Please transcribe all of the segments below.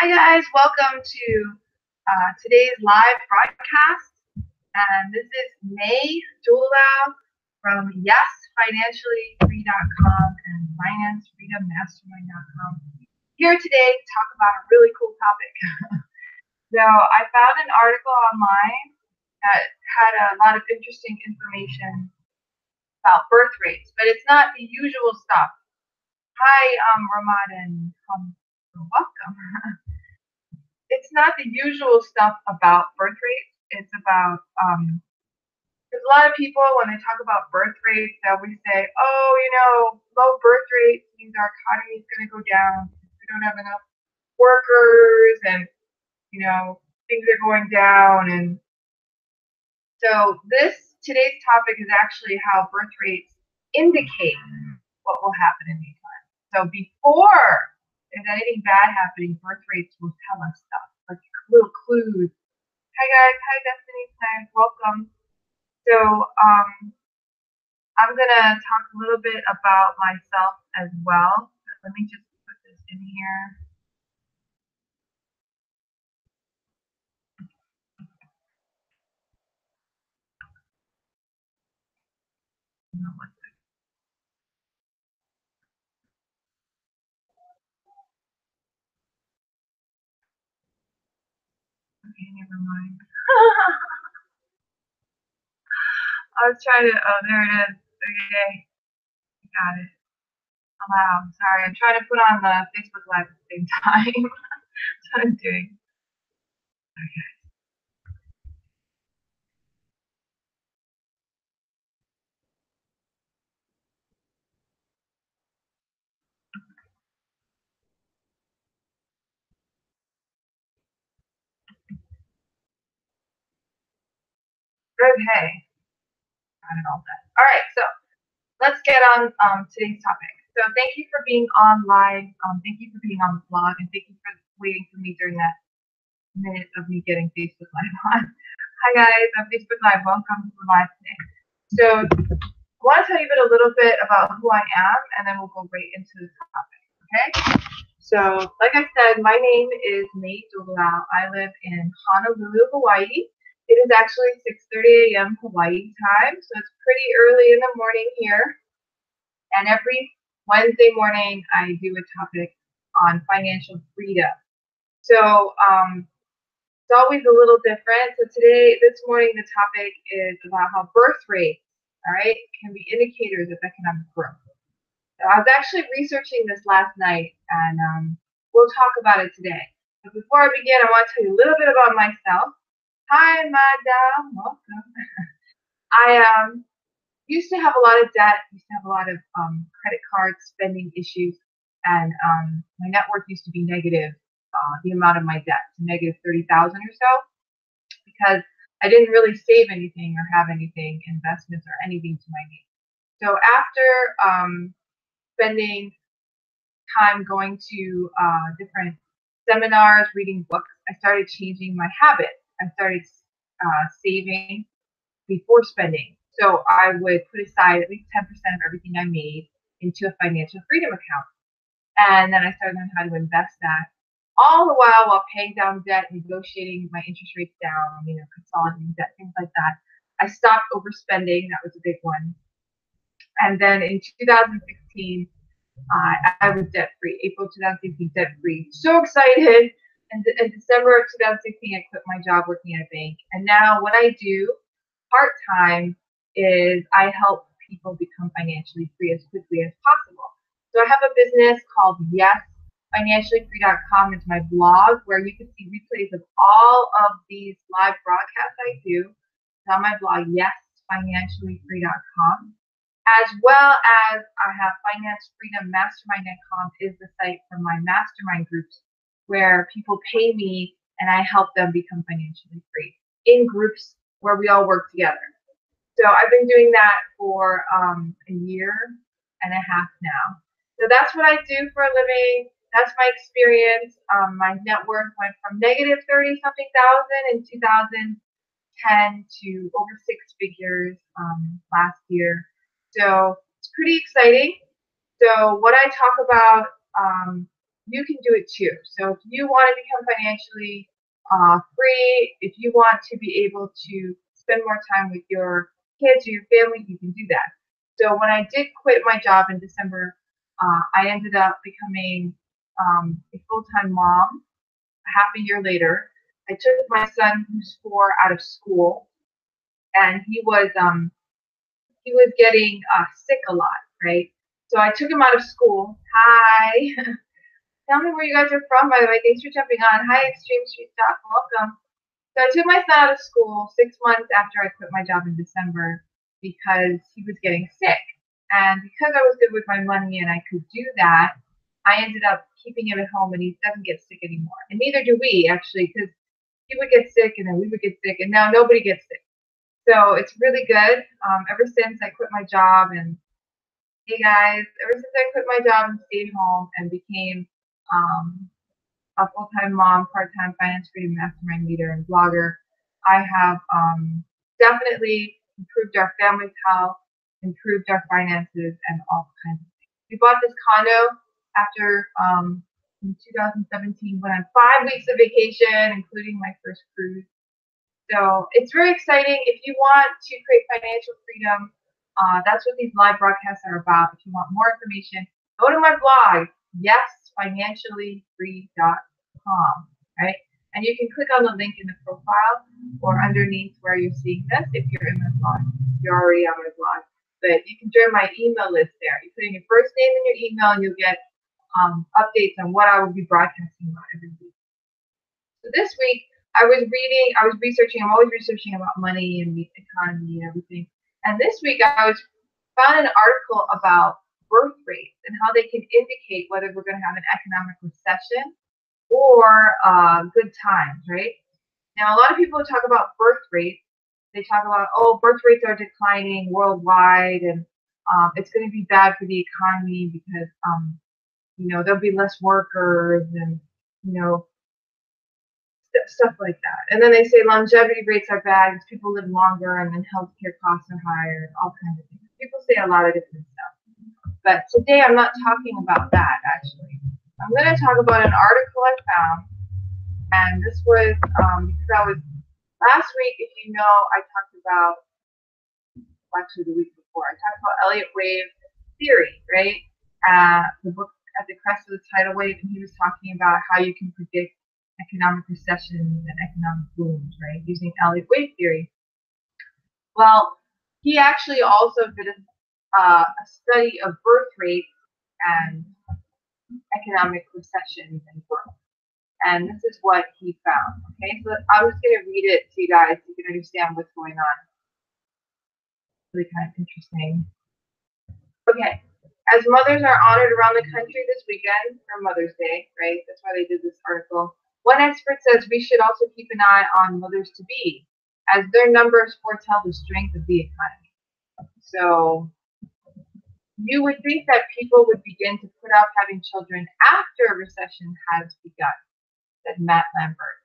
Hi guys, welcome to today's live broadcast. And this is May Dulao from YesFinanciallyFree.com and FinanceFreedomMastermind.com. Here today to talk about a really cool topic. So I found an article online that had a lot of interesting information about birth rates, but it's not the usual stuff. Hi, Ramadan. Welcome. It's not the usual stuff about birth rates. It's about there's a lot of people when they talk about birth rates, they always say, "Oh, low birth rates means our economy is going to go down. We don't have enough workers, and things are going down." And so today's topic is actually how birth rates indicate what will happen in the economy. So before there's anything bad happening, birth rates will tell us stuff, like little clues. Hi guys, hi Destiny, welcome. So I'm gonna talk a little bit about myself as well. Let me just put this in here. Okay, never mind. I was trying to, oh, there it is. Okay, got it. Allow, sorry, I'm trying to put on the Facebook Live at the same time. That's what I'm doing. Okay. Okay. Got it all done. All right, so let's get on today's topic. So thank you for being on live. Thank you for being on the blog, and thank you for waiting for me during that minute of me getting Facebook Live on. Hi guys, I'm Facebook Live. Welcome to the live today. So I want to tell you a little bit about who I am, and then we'll go right into the topic. Okay? So, like I said, my name is May Dulao. I live in Honolulu, Hawaii. It is actually 6:30 a.m. Hawaii time, so it's pretty early in the morning here. And every Wednesday morning, I do a topic on financial freedom. So it's always a little different. So this morning, the topic is about how birth rates, all right, can be indicators of economic growth. So I was actually researching this last night, and we'll talk about it today. But before I begin, I want to tell you a little bit about myself. Hi, Madam. Welcome. I used to have a lot of debt, used to have a lot of credit card spending issues, and my net worth used to be negative, the amount of my debt, negative 30,000 or so, because I didn't really save anything or have anything, investments or anything to my name. So after spending time going to different seminars, reading books, I started changing my habits. I started saving before spending. So I would put aside at least 10% of everything I made into a financial freedom account. And then I started learning how to invest that, all the while paying down debt, negotiating my interest rates down, consolidating debt, things like that. I stopped overspending. That was a big one. And then in 2016, I was debt free. April 2016, debt free. So excited. And in December of 2016, I quit my job working at a bank. And now what I do part time is I help people become financially free as quickly as possible. So I have a business called YesFinanciallyFree.com. It's my blog where you can see replays of all of these live broadcasts I do. It's on my blog, YesFinanciallyFree.com. As well as I have FinanceFreedomMastermind.com is the site for my mastermind groups where people pay me and I help them become financially free in groups where we all work together. So I've been doing that for a year and a half now. So that's what I do for a living. That's my experience. My net worth went from negative 30-something thousand in 2010 to over six figures last year. So it's pretty exciting. So what I talk about you can do it too. So if you want to become financially free, if you want to be able to spend more time with your kids or your family, you can do that. So when I did quit my job in December, I ended up becoming a full-time mom. Half a year later, I took my son, who's 4, out of school, and he was getting sick a lot, right? So I took him out of school. Hi. Tell me where you guys are from, by the way. Thanks for jumping on. Hi, Extreme Street Stock. Welcome. So I took my son out of school 6 months after I quit my job in December because he was getting sick. And because I was good with my money and I could do that, I ended up keeping him at home and he doesn't get sick anymore. And neither do we, actually, because he would get sick and then we would get sick and now nobody gets sick. So it's really good. Ever since I quit my job and hey guys, ever since I quit my job and stayed home and became a full-time mom, part-time finance freedom mastermind leader and blogger, I have definitely improved our family's health, improved our finances, and all kinds of things. We bought this condo after in 2017 went on 5 weeks of vacation, including my first cruise. So it's very exciting. If you want to create financial freedom, that's what these live broadcasts are about. If you want more information, go to my blog, yesfinanciallyfree.com, right? And you can click on the link in the profile or underneath where you're seeing this if you're in my blog. You're already on my blog. But you can join my email list there. You put in your first name in your email and you'll get updates on what I will be broadcasting about every week. So this week, I was researching, I'm always researching about money and the economy and everything. And this week I found an article about birth rates and how they can indicate whether we're going to have an economic recession or good times, right? Now, a lot of people talk about birth rates. They talk about, oh, birth rates are declining worldwide and it's going to be bad for the economy because, there'll be less workers and, stuff like that. And then they say longevity rates are bad because people live longer and then healthcare costs are higher and all kinds of things. People say a lot of different stuff. But today I'm not talking about that, actually. I'm going to talk about an article I found. And this was because I was, last week, if you know, I talked about, actually the week before, I talked about Elliott Wave's theory, right? The book At the Crest of the Tidal Wave, and he was talking about how you can predict economic recessions and economic booms, right, using Elliott Wave theory. Well, he actually also did a study of birth rates and economic recessions and growth. And this is what he found. Okay, so I was going to read it to you guys so you can understand what's going on. Really kind of interesting. Okay, as mothers are honored around the country this weekend for Mother's Day, right? That's why they did this article. One expert says we should also keep an eye on mothers-to-be, as their numbers foretell the strength of the economy. So you would think that people would begin to put off having children after a recession has begun, said Matt Lambert,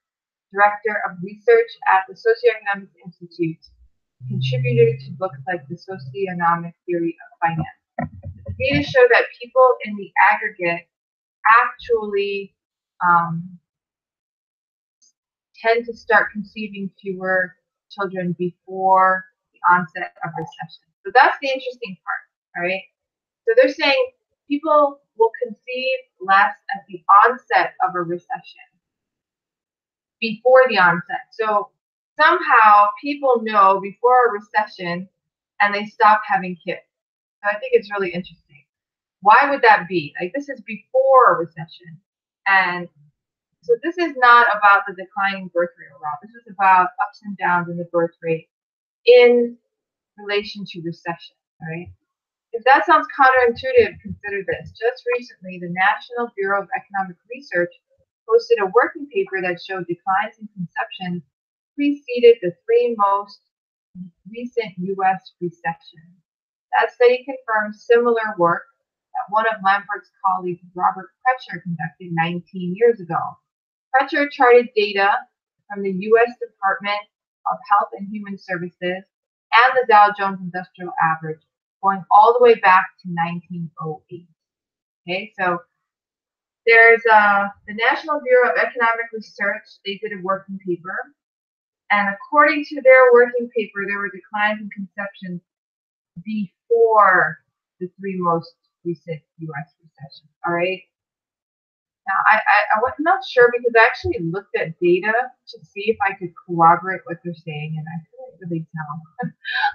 director of research at the Socioeconomics Institute, contributor to books like The Socioeconomic Theory of Finance. The data show that people in the aggregate actually tend to start conceiving fewer children before the onset of recession. So that's the interesting part, right? So they're saying people will conceive less at the onset of a recession before the onset. So somehow people know before a recession and they stop having kids. So I think it's really interesting. Why would that be? Like, this is before a recession. And so this is not about the declining birth rate overall. This is about ups and downs in the birth rate in relation to recession, right? If that sounds counterintuitive, consider this. Just recently, the National Bureau of Economic Research posted a working paper that showed declines in conception preceded the 3 most recent U.S. recessions. That study confirms similar work that one of Lambert's colleagues, Robert Precher, conducted 19 years ago. Precher charted data from the U.S. Department of Health and Human Services and the Dow Jones Industrial Average, going all the way back to 1908. Okay, so There's the National Bureau of Economic Research. They did a working paper, and according to their working paper, there were declines in conception before the three most recent U.S. recessions. All right. Now, I was not sure because I actually looked at data to see if I could corroborate what they're saying, and I couldn't really tell.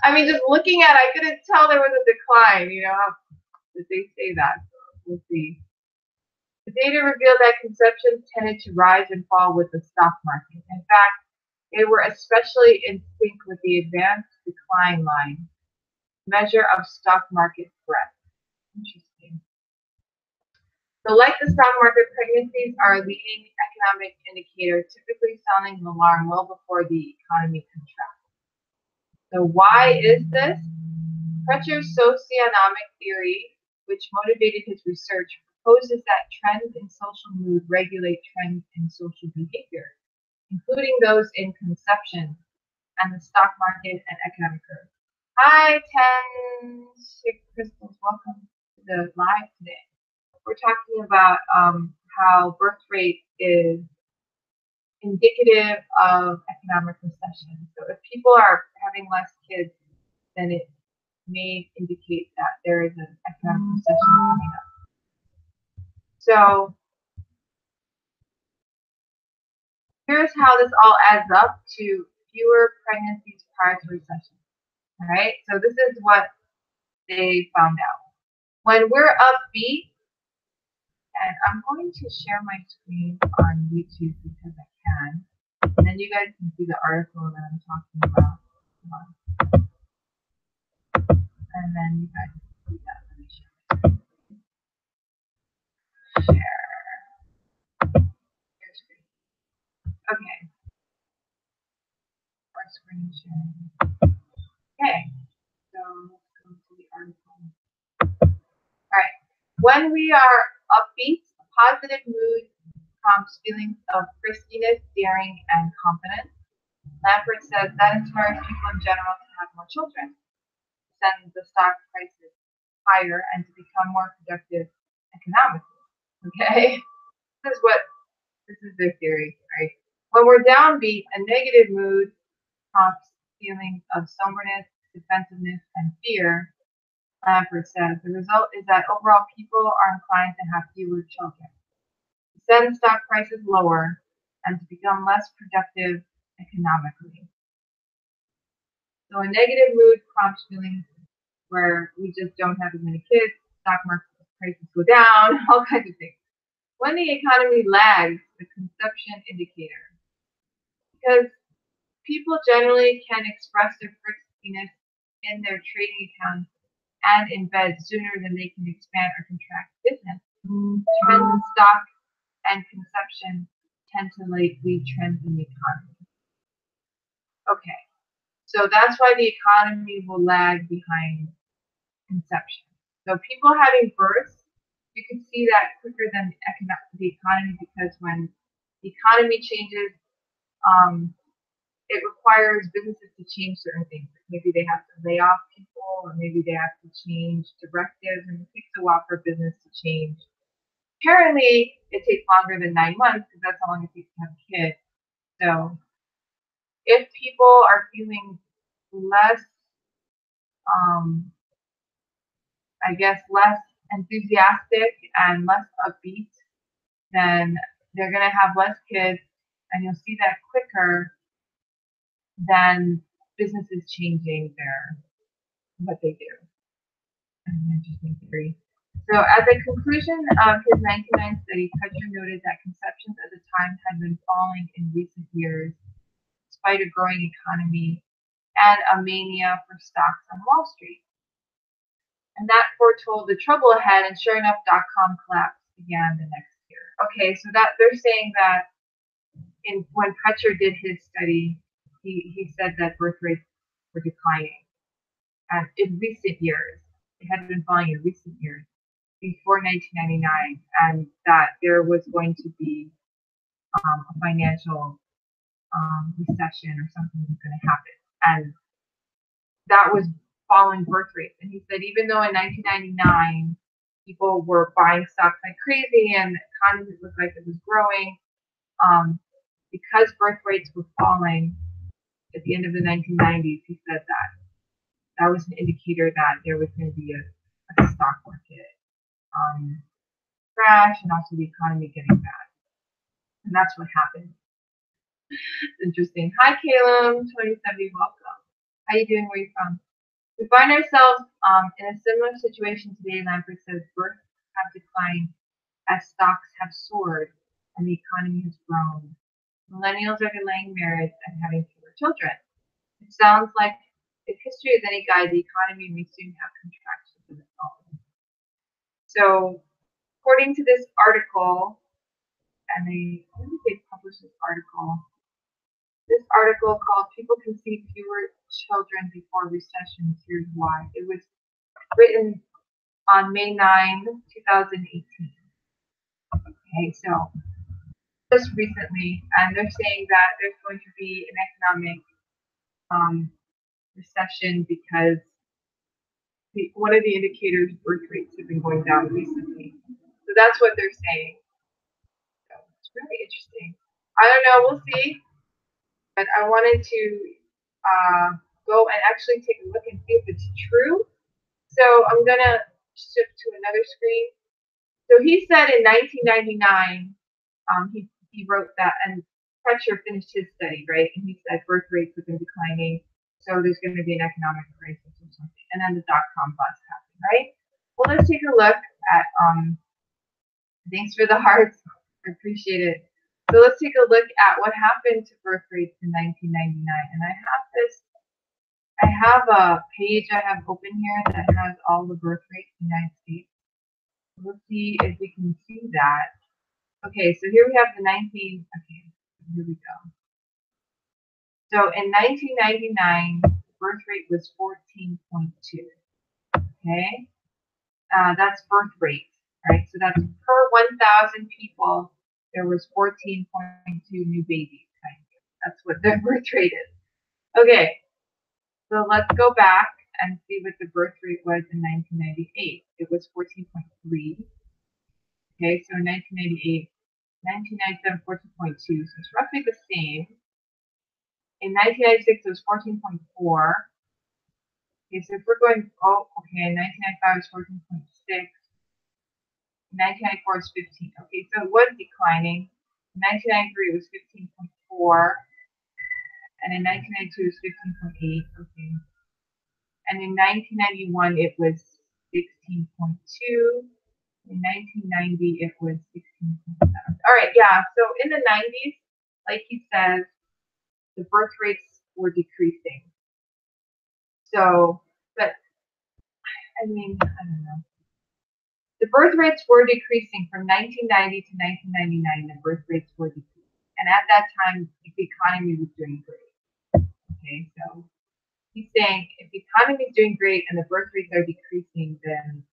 I mean, just looking at it, I couldn't tell there was a decline. You know, did they say that? So we'll see. The data revealed that conceptions tended to rise and fall with the stock market. In fact, they were especially in sync with the advanced decline line, measure of stock market breadth. Interesting. So like the stock market, pregnancies are a leading economic indicator, typically sounding an alarm well before the economy contracts. So why is this? Crutcher's socioeconomic theory, which motivated his research, proposes that trends in social mood regulate trends in social behavior, including those in consumption and the stock market and economic growth. Hi, 10 Crystals. Welcome to the live today. We're talking about how birth rate is indicative of economic recession. So if people are having less kids, then it may indicate that there is an economic recession coming up. So here's how this all adds up to fewer pregnancies prior to recession. All right, so this is what they found out. When we're upbeat, and I'm going to share my screen on YouTube because I can, and then you guys can see the article that I'm talking about. And then you guys can see that. Let me share. Share screen. Okay. Our screen sharing. Okay. So let's go to the article. All right. When we are upbeat, a positive mood prompts feelings of friskiness, daring, and confidence. Lampert says that inspires people in general to have more children, send the stock prices higher, and to become more productive economically. Okay? This is their theory, right? When we're downbeat, a negative mood prompts feelings of somberness, defensiveness, and fear. Lampert says the result is that overall people are inclined to have fewer children, to send stock prices lower, and to become less productive economically. So a negative mood prompts feelings where we just don't have as many kids, stock market prices go down, all kinds of things. When the economy lags, the consumption indicator, because people generally can express their friskiness in their trading accounts and in bed sooner than they can expand or contract business. Trends in stock and consumption tend to lead trends in the economy. Okay, so that's why the economy will lag behind conception. So people having births, you can see that quicker than the economy, because when the economy changes, it requires businesses to change certain things. Maybe they have to lay off people, or maybe they have to change directives, and it takes a while for business to change. Apparently, it takes longer than 9 months because that's how long it takes to have a kid. So if people are feeling less, I guess, less enthusiastic and less upbeat, then they're going to have less kids, and you'll see that quicker than businesses changing what they do. An interesting theory. So at the conclusion of his 1999 study, Crutcher noted that conceptions at the time had been falling in recent years, despite a growing economy and a mania for stocks on Wall Street. And that foretold the trouble ahead, and sure enough, dot-com collapse began the next year. Okay, so that they're saying that when Crutcher did his study, he said that birth rates were declining, and in recent years, it had been falling in recent years before 1999, and that there was going to be a financial recession or something was going to happen, and that was following birth rates. And he said even though in 1999 people were buying stocks like crazy, and the economy looked like it was growing. Because birth rates were falling at the end of the 1990s, he said that was an indicator that there was going to be a stock market crash and also the economy getting bad. And that's what happened. Interesting. Hi, Caleb. 2070, welcome. How you doing? Where you from? We find ourselves in a similar situation today. Lambert says births have declined as stocks have soared and the economy has grown. Millennials are delaying marriage and having fewer children. It sounds like, if history is any guide, the economy may soon have contractions of its own. So, according to this article, and when did they publish this article? This article called "People Conceive Fewer Children Before Recession." Here's why. It was written on May 9, 2018. Okay, so just recently, and they're saying that there's going to be an economic recession because one of the indicators, birth rates, have been going down recently. So that's what they're saying. So it's really interesting. I don't know. We'll see. But I wanted to go and actually take a look and see if it's true. So I'm going to shift to another screen. So he said in 1999, he wrote that, and Fletcher finished his study, right? And he said birth rates have been declining, so there's going to be an economic crisis or something. And then the dot-com bust happened, right? Well, let's take a look at, thanks for the hearts. I appreciate it. So let's take a look at what happened to birth rates in 1999. And I have a page I have open here that has all the birth rates in the United States. Let's see if we can see that. Okay, so here we have the okay, here we go. So in 1999, the birth rate was 14.2. Okay, that's birth rate, right? So that's per 1,000 people, there was 14.2 new babies. That's what the birth rate is. Okay, so let's go back and see what the birth rate was in 1998. It was 14.3. Okay, so in 1998, 1997, 14.2, so it's roughly the same. In 1996, it was 14.4. Okay, so if we're going, in 1995, it was 14.6. In 1994, it was 15. Okay, so it was declining. In 1993, it was 15.4. And in 1992, it was 15.8. Okay. And in 1991, it was 16.2. In 1990, it was 16.7. All right, yeah. So in the 90s, like he says, the birth rates were decreasing. So, but I mean, I don't know. The birth rates were decreasing from 1990 to 1999. The birth rates were decreasing, and at that time, the economy was doing great. Okay, so he's saying if the economy is doing great and the birth rates are decreasing, then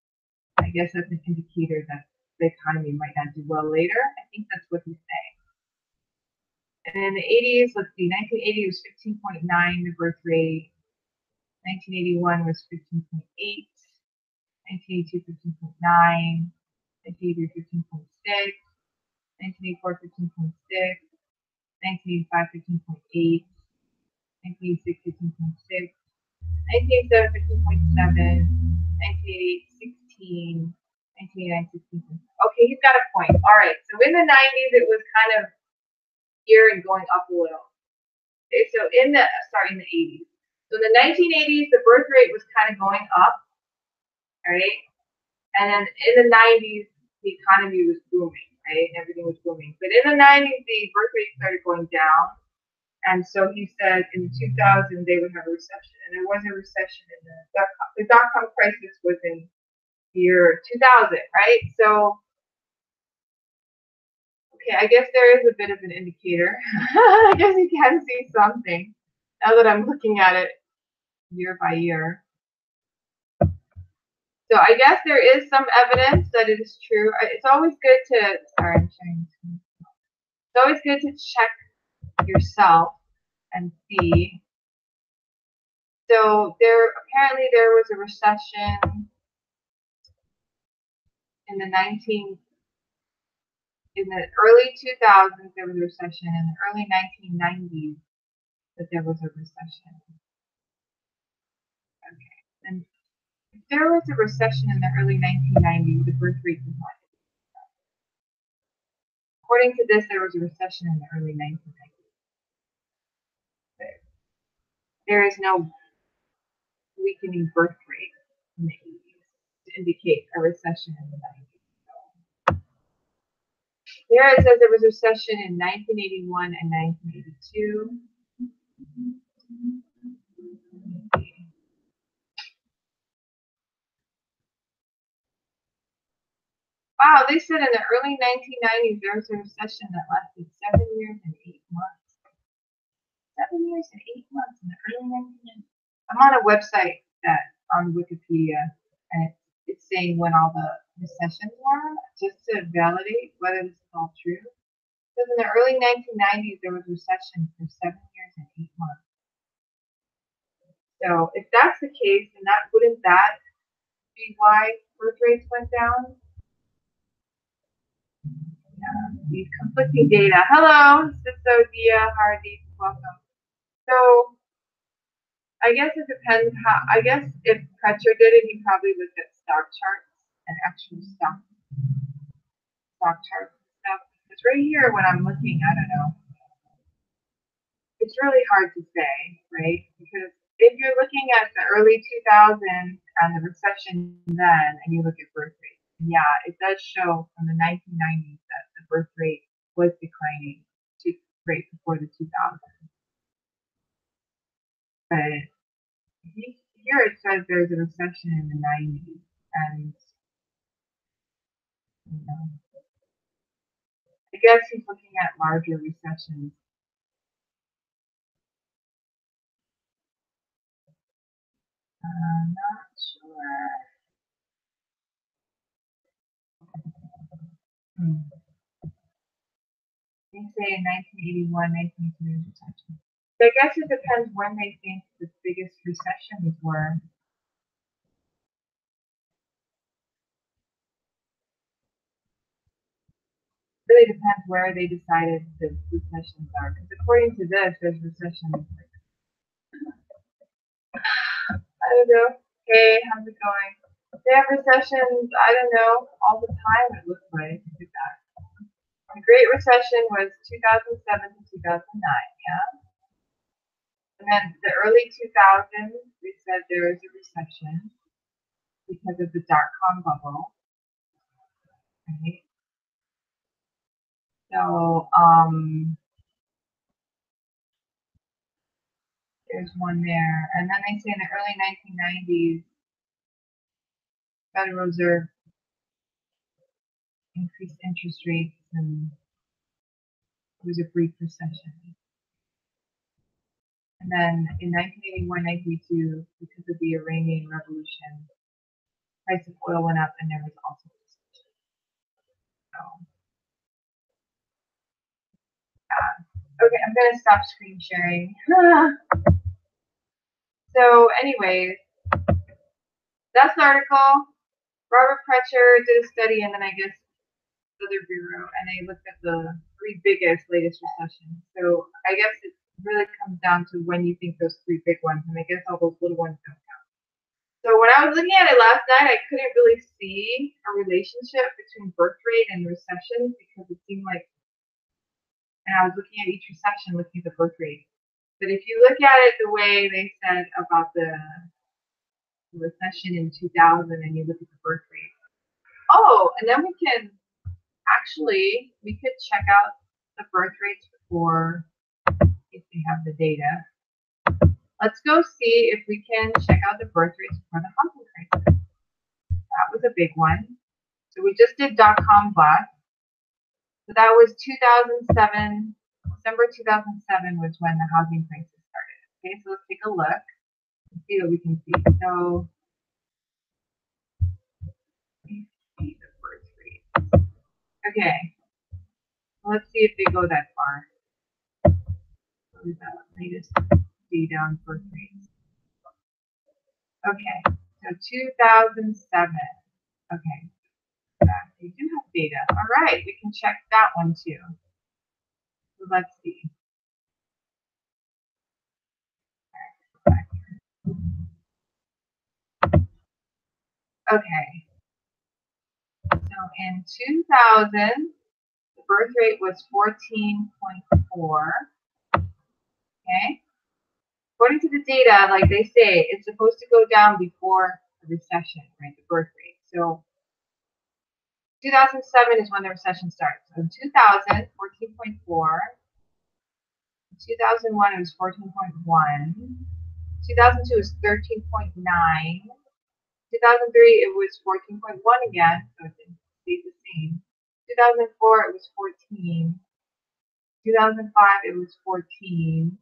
I guess that's an indicator that the economy might not do well later. I think that's what he's saying. And in the 80s, let's see, 1980 was 15.9, the birth rate. 1981 was 15.8. 1982, 15.9. 1983, 15.6. 1984, 15.6. 1985, 15.8. 1986, 15.6. 1987, 15.7. 1988, 16. 1989, 16. Okay, he's got a point. All right, so in the 90s, it was kind of here and going up a little. Okay, so in the 80s. So in the 1980s, the birth rate was kind of going up, right? And then in the 90s, the economy was booming, right? Everything was booming. But in the 90s, the birth rate started going down. And so he said in 2000, they would have a recession. And there was a recession in the dot-com crisis was in the year 2000, right? So, okay, I guess there is a bit of an indicator. I guess you can see something now that I'm looking at it year by year. So I guess there is some evidence that it is true. It's always good to, sorry, I'm sharing this. It's always good to check yourself and see. So apparently there was a recession in the early 2000s there was a recession. In the early 1990s that there was a recession. Okay. And if there was a recession in the early 1990s, the birth rate was not. According to this, there was a recession in the early 1990s. There is no weakening birth rate in the 80s to indicate a recession in the 90s. Here it says there was a recession in 1981 and 1982. Wow, they said in the early 1990s there was a recession that lasted 7 years and 8 months. 7 years and 8 months in the early 1990s. I'm on a website that on Wikipedia, and it's saying when all the recessions were, just to validate whether this is all true. Because in the early 1990s there was a recession for 7 years and 8 months. So if that's the case, then wouldn't that be why birth rates went down? Yeah, these conflicting data. Hello, Siso Dia Hardeep, welcome. So I guess it depends how. I guess if Pretcher did it, he probably looked at stock charts and actual stock charts and stuff. Because right here, when I'm looking, I don't know. It's really hard to say, right? Because if you're looking at the early 2000s and the recession then, and you look at birth rates, yeah, it does show from the 1990s that the birth rate was declining right before the 2000s. But here it says there's a recession in the 90s, and you know, I guess he's looking at larger recessions. I'm not sure. They say in 1981, 1982 recession. So I guess it depends when they think the biggest recessions were. It really depends where they decided the recessions are. Because according to this, there's recessions. I don't know. Hey, how's it going? They have recessions, I don't know, all the time it looks like. Look at that. The Great Recession was 2007 to 2009, yeah? And then the early 2000s, they said there was a recession because of the dot-com bubble, right? So, there's one there. And then they say in the early 1990s, Federal Reserve increased interest rates and it was a brief recession. And then in 1981, 1982, because of the Iranian Revolution, price of oil went up and there was also a recession. So, okay, I'm going to stop screen sharing. So anyways, that's the article. Robert Pretcher did a study and then I guess the other bureau, and they looked at the 3 biggest latest recessions. So I guess it really comes down to when you think those 3 big ones, and I guess all those little ones don't count. So when I was looking at it last night, I couldn't really see a relationship between birth rate and recession because it seemed like, and I was looking at each recession, looking at the birth rate. But if you look at it the way they said about the recession in 2000 and you look at the birth rate, oh, and then we could check out the birth rates before, if they have the data. Let's go see if we can check out the birth rates before the housing crisis. That was a big one. So we just did dot-com bust. So that was 2007. December 2007 was when the housing crisis started. Okay, so let's take a look and see what we can see. So let's see the birth rate. Okay, let's see if they go that far. What is the latest data on birth rates? Okay, so 2007. Okay, They do have data. All right, we can check that one too. So let's see. Okay. So in 2000, the birth rate was 14.4. Okay. According to the data, like they say, it's supposed to go down before the recession, right? The birth rate. So 2007 is when the recession starts. So in 2000, 14.4. In 2001, it was 14.1. 2002 was 13.9. 2003, it was 14.1 again, so it stayed the same. 2004, it was 14. 2005, it was 14.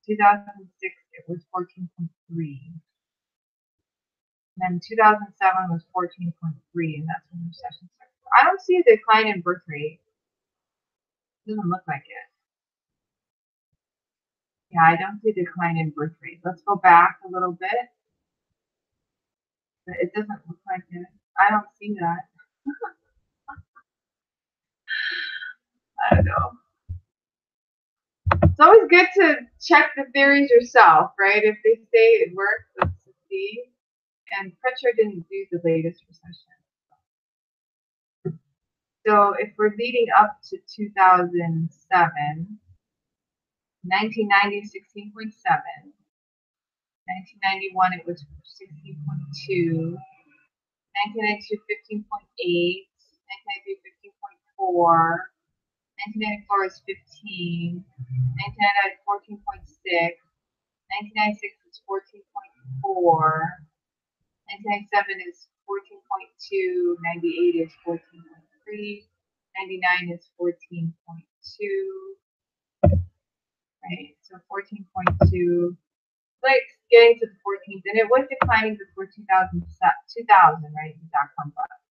2006, it was 14.3. And then 2007 was 14.3, and that's when the recession started. I don't see a decline in birth rate. It doesn't look like it. Yeah, I don't see a decline in birth rate. Let's go back a little bit. It doesn't look like it. I don't see that. I don't know. It's always good to check the theories yourself, right? If they say it works, let's see. And Pritchard didn't do the latest recession. So if we're leading up to 2007, 1990, 16.7. 1991, it was 16.2. 1992, 15.8. 1993, 15.4. 1994 is 15. 1999, 14.6. 1996 is 14.4. 1997 is 14.2. 98 is 14.3. 99 is 14.2. Right, so 14.2. Like getting to the 14th, and it was declining before 2000, right? The dot-com bust.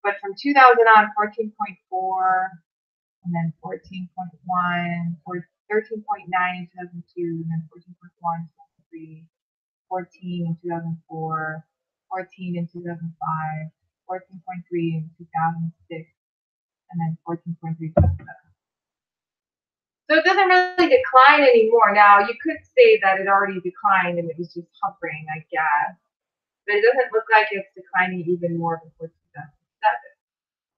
But from 2000 on, 14.4, and then 14.1, 13.9 in 2002, and then 14.1 in 2003, 14 in 2004, 14 in 2005, 14.3 in 2006, and then 14.3 in 2007. So it doesn't really decline anymore. Now, you could say that it already declined and it was just hovering, I guess. But it doesn't look like it's declining even more before 2007.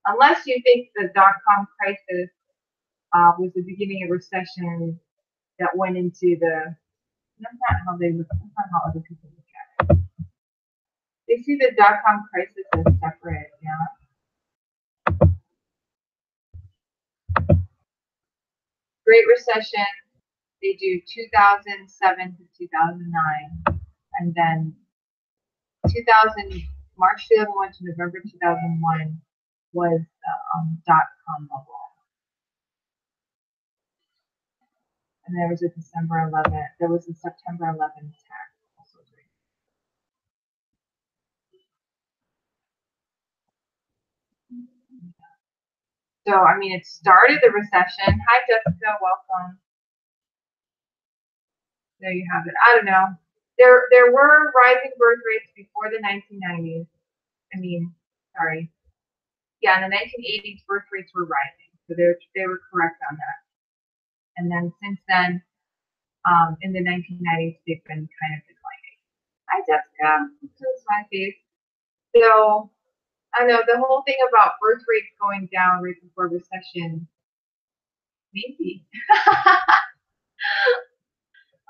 Unless you think the dot-com crisis was the beginning of recession that went into the, that's not how they look, that's not how other people look at it. They see the dot-com crisis as separate, yeah. Great Recession, they do 2007 to 2009, and then 2000, March 2001 to November 2001 was the dot-com bubble. And there was a December 11th, there was a September 11th attack. So, I mean, it started the recession. Hi, Jessica, welcome. There you have it. I don't know. There were rising birth rates before the 1990s. I mean, sorry. Yeah, in the 1980s, birth rates were rising. So they were correct on that. And then since then, in the 1990s, they've been kind of declining. Hi, Jessica. This is my face. So, I know the whole thing about birth rates going down right before recession, maybe.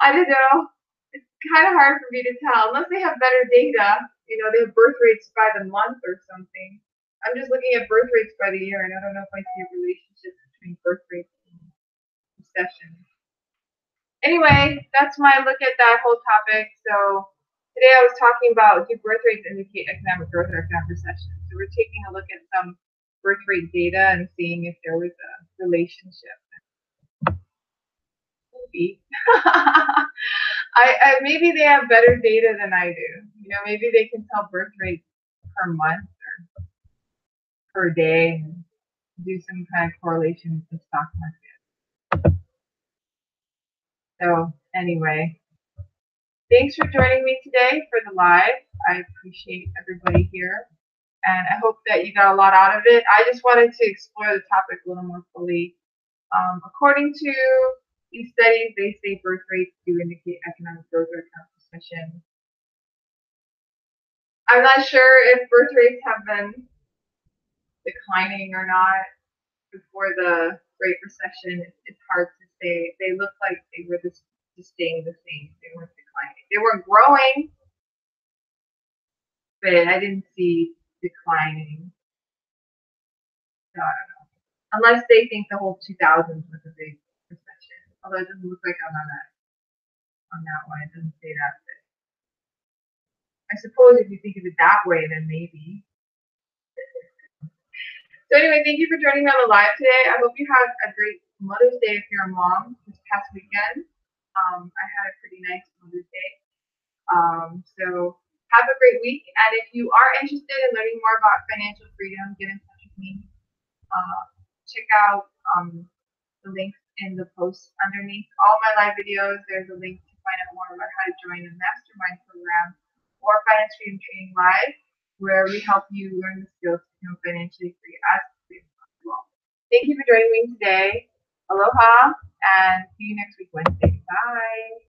I don't know. It's kind of hard for me to tell unless they have better data. You know, they have birth rates by the month or something. I'm just looking at birth rates by the year, and I don't know if I see a relationship between birth rates and recession. Anyway, that's my look at that whole topic. So today I was talking about, do birth rates indicate economic growth or economic recession? So we're taking a look at some birth rate data and seeing if there was a relationship. Maybe. Maybe they have better data than I do. You know, maybe they can tell birth rates per month or per day and do some kind of correlation with the stock market. So anyway, thanks for joining me today for the live. I appreciate everybody here. and I hope that you got a lot out of it. I just wanted to explore the topic a little more fully. According to these studies, they say birth rates do indicate economic growth or economic recession. I'm not sure if birth rates have been declining or not before the Great Recession. It's hard to say. They look like they were just staying the same. They weren't declining. They were growing, but I didn't see declining. So I don't know. Unless they think the whole 2000s was a big recession. Although it doesn't look like I'm on that one. It doesn't say that. But I suppose if you think of it that way, then maybe. So anyway, thank you for joining me on the live today. I hope you had a great Mother's Day if you're a mom this past weekend. I had a pretty nice Mother's Day. So have a great week. And if you are interested in learning more about financial freedom, get in touch with me. Check out the links in the post underneath all my live videos. There's a link to find out more about how to join a mastermind program or Finance Freedom Training Live, where we help you learn the skills to become financially free as quickly as possible. Thank you for joining me today. Aloha, and see you next week, Wednesday. Bye.